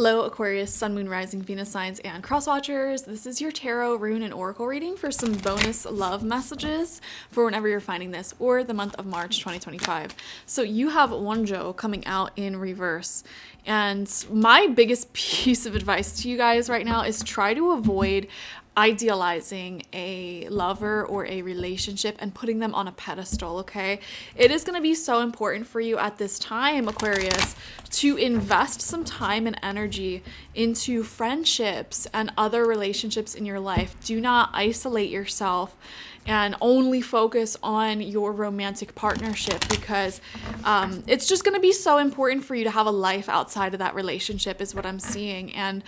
Hello, Aquarius, Sun, Moon, Rising, Venus signs, and cross watchers. This is your tarot, rune, and oracle reading for some bonus love messages for whenever you're finding this, or the month of March 2025. So you have Wonjo coming out in reverse. And my biggest piece of advice to you guys right now is try to avoid idealizing a lover or a relationship and putting them on a pedestal, okay? It is going to be so important for you at this time, Aquarius, to invest some time and energy into friendships and other relationships in your life. Do not isolate yourself and only focus on your romantic partnership, because it's just going to be so important for you to have a life outside of that relationship is what I'm seeing. And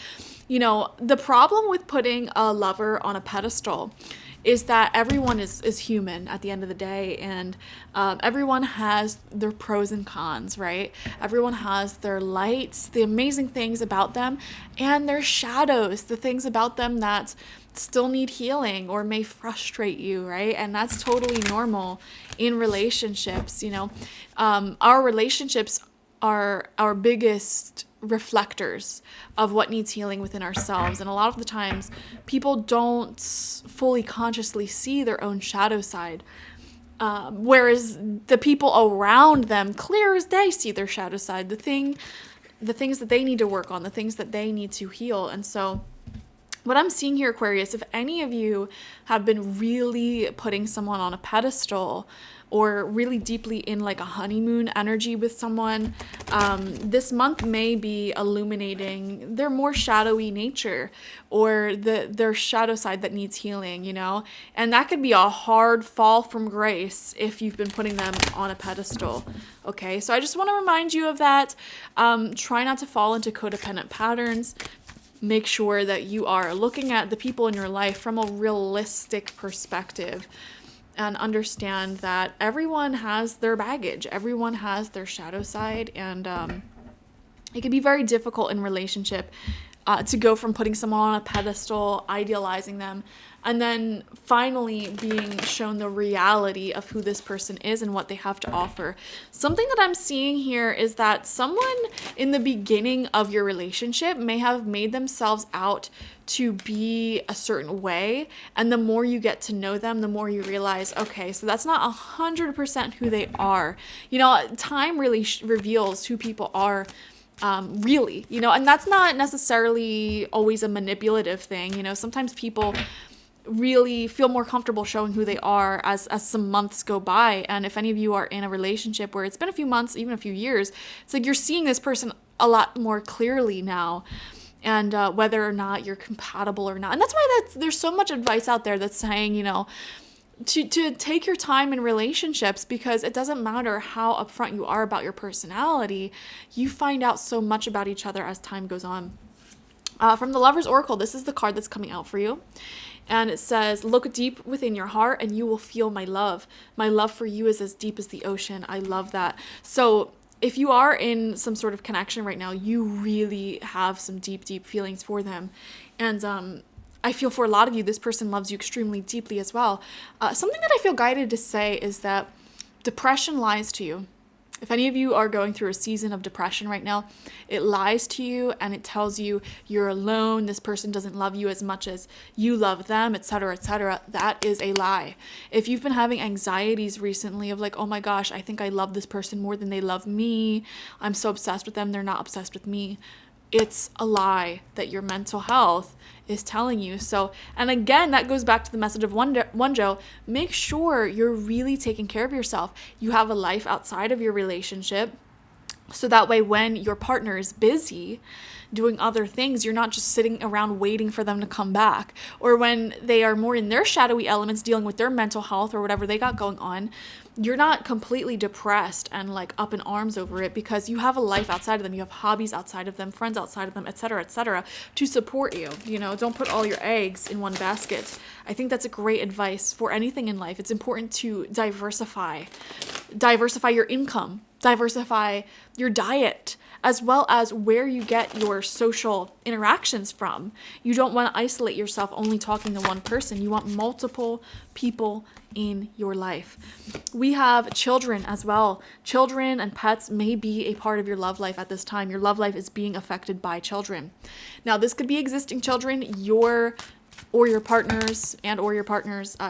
you know, the problem with putting a lover on a pedestal is that everyone is human at the end of the day, and everyone has their pros and cons, right? Everyone has their lights, the amazing things about them, and their shadows, the things about them that still need healing or may frustrate you, right? And that's totally normal in relationships. You know, our relationships are our biggest reflectors of what needs healing within ourselves. And a lot of the times people don't fully consciously see their own shadow side, whereas the people around them clear as day see their shadow side, the things that they need to work on, the things that they need to heal. And so what I'm seeing here, Aquarius, if any of you have been really putting someone on a pedestal or really deeply in like a honeymoon energy with someone, this month may be illuminating their more shadowy nature or their shadow side that needs healing, you know? And that could be a hard fall from grace if you've been putting them on a pedestal, okay? So I just want to remind you of that. Try not to fall into codependent patterns. Make sure that you are looking at the people in your life from a realistic perspective and understand that everyone has their baggage. Everyone has their shadow side, and it can be very difficult in relationship to go from putting someone on a pedestal, idealizing them, and then finally being shown the reality of who this person is and what they have to offer. Something that I'm seeing here is that someone in the beginning of your relationship may have made themselves out to be a certain way, and the more you get to know them, the more you realize, okay, so that's not 100% who they are. You know, time really reveals who people are. Really, you know, and that's not necessarily always a manipulative thing. You know, sometimes people really feel more comfortable showing who they are as some months go by. And if any of you are in a relationship where it's been a few months, even a few years, it's like you're seeing this person a lot more clearly now, and whether or not you're compatible or not. And that's why there's so much advice out there that's saying, you know, to take your time in relationships, because it doesn't matter how upfront you are about your personality, you find out so much about each other as time goes on. From the Lover's Oracle, this is the card that's coming out for you. And it says, look deep within your heart and you will feel my love. My love for you is as deep as the ocean. I love that. So if you are in some sort of connection right now, you really have some deep, deep feelings for them. And I feel for a lot of you, this person loves you extremely deeply as well. Something that I feel guided to say is that depression lies to you. If any of you are going through a season of depression right now, it lies to you and it tells you you're alone, this person doesn't love you as much as you love them, etc., etc. That is a lie. If you've been having anxieties recently of like, oh my gosh, I think I love this person more than they love me, I'm so obsessed with them, they're not obsessed with me, it's a lie that your mental health is telling you. So, and again, that goes back to the message of Wonjo. Make sure you're really taking care of yourself. You have a life outside of your relationship, so that way when your partner is busy doing other things, you're not just sitting around waiting for them to come back. Or when they are more in their shadowy elements, dealing with their mental health or whatever they got going on, you're not completely depressed and like up in arms over it, because you have a life outside of them. You have hobbies outside of them, friends outside of them, etc., to support you. You know, don't put all your eggs in one basket. I think that's a great advice for anything in life. It's important to diversify your income. diversify your diet, as well as where you get your social interactions from. You don't want to isolate yourself only talking to one person. You want multiple people in your life. We have children as well. Children and pets may be a part of your love life at this time. Your love life is being affected by children. Now, this could be existing children, your partner's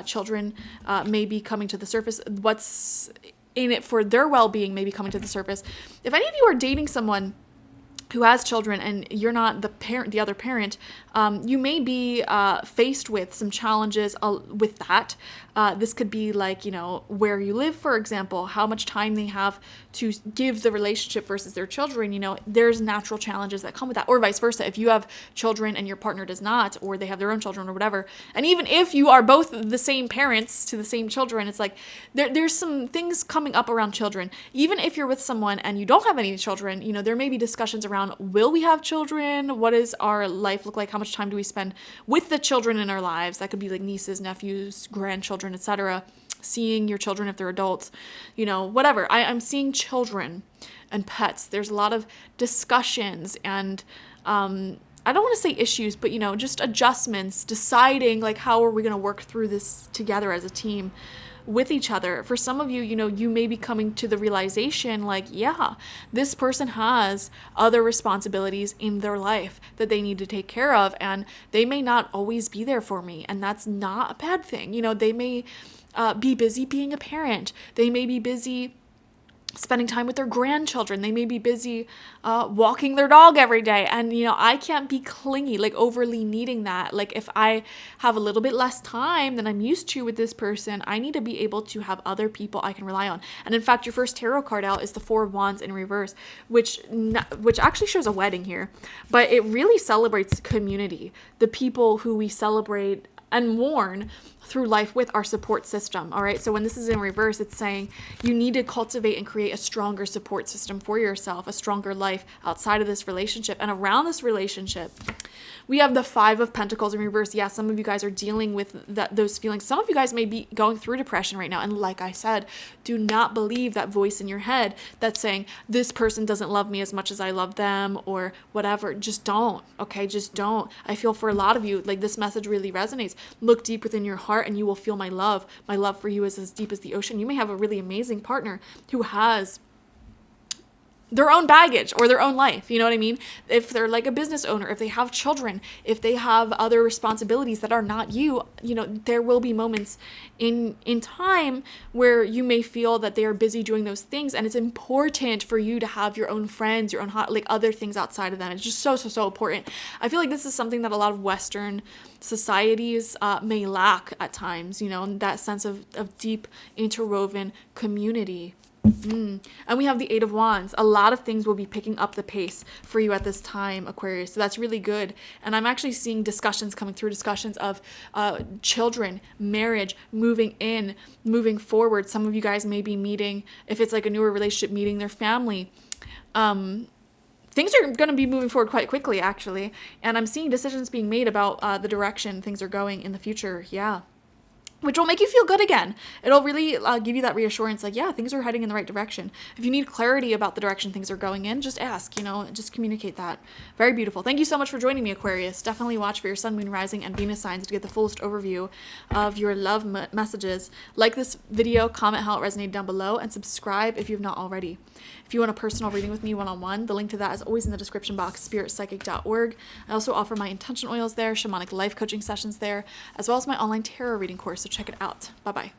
children may be coming to the surface. What's in it for their well-being may be coming to the surface. If any of you are dating someone who has children and you're not the other parent, you may be faced with some challenges with that. This could be like, where you live, for example, how much time they have to give the relationship versus their children. There's natural challenges that come with that, or vice versa. If you have children and your partner does not, or they have their own children or whatever. And even if you are both the same parents to the same children, it's like there's some things coming up around children. Even if you're with someone and you don't have any children, there may be discussions around, will we have children? What does our life look like? How much time do we spend with the children in our lives? That could be like nieces, nephews, grandchildren, etc. Seeing your children if they're adults, whatever. I'm seeing children and pets. There's a lot of discussions and I don't want to say issues, but just adjustments, deciding like how are we going to work through this together as a team with each other. For some of you, you may be coming to the realization like, yeah, this person has other responsibilities in their life that they need to take care of, and they may not always be there for me, and that's not a bad thing. They may be busy being a parent. They may be busy spending time with their grandchildren. They may be busy walking their dog every day. And, I can't be clingy, like overly needing that. Like if I have a little bit less time than I'm used to with this person, I need to be able to have other people I can rely on. And in fact, your first tarot card out is the Four of Wands in reverse, which actually shows a wedding here, but it really celebrates community, the people who we celebrate and mourn through life with our support system. All right. So when this is in reverse, it's saying you need to cultivate and create a stronger support system for yourself, a stronger life outside of this relationship and around this relationship. We have the Five of Pentacles in reverse. Yeah, some of you guys are dealing with those feelings. Some of you guys may be going through depression right now. And like I said, do not believe that voice in your head that's saying, this person doesn't love me as much as I love them or whatever. Just don't. Okay, just don't. I feel for a lot of you, like this message really resonates. Look deep within your heart and you will feel my love. My love for you is as deep as the ocean. You may have a really amazing partner who has their own baggage or their own life. You know what I mean? If they're like a business owner, if they have children, if they have other responsibilities that are not you, there will be moments in time where you may feel that they are busy doing those things. And it's important for you to have your own friends, your own other things outside of them. It's just so, so, so important. I feel like this is something that a lot of Western societies may lack at times, that sense of deep interwoven community. And we have the Eight of Wands. A lot of things will be picking up the pace for you at this time, Aquarius. So that's really good. And I'm actually seeing discussions of children, marriage, moving forward. Some of you guys may be meeting, if it's like a newer relationship, meeting their family. Things are going to be moving forward quite quickly, actually. And I'm seeing decisions being made about the direction things are going in the future. Yeah. Which will make you feel good again. It'll really give you that reassurance, like, yeah, things are heading in the right direction. If you need clarity about the direction things are going in, just ask, just communicate that. Very beautiful. Thank you so much for joining me, Aquarius. Definitely watch for your sun, moon, rising, and Venus signs to get the fullest overview of your love messages. Like this video, comment how it resonated down below, and subscribe if you have not already. If you want a personal reading with me one-on-one, the link to that is always in the description box, spiritpsychic.org. I also offer my intention oils there, shamanic life coaching sessions there, as well as my online tarot reading course, so check it out. Bye-bye.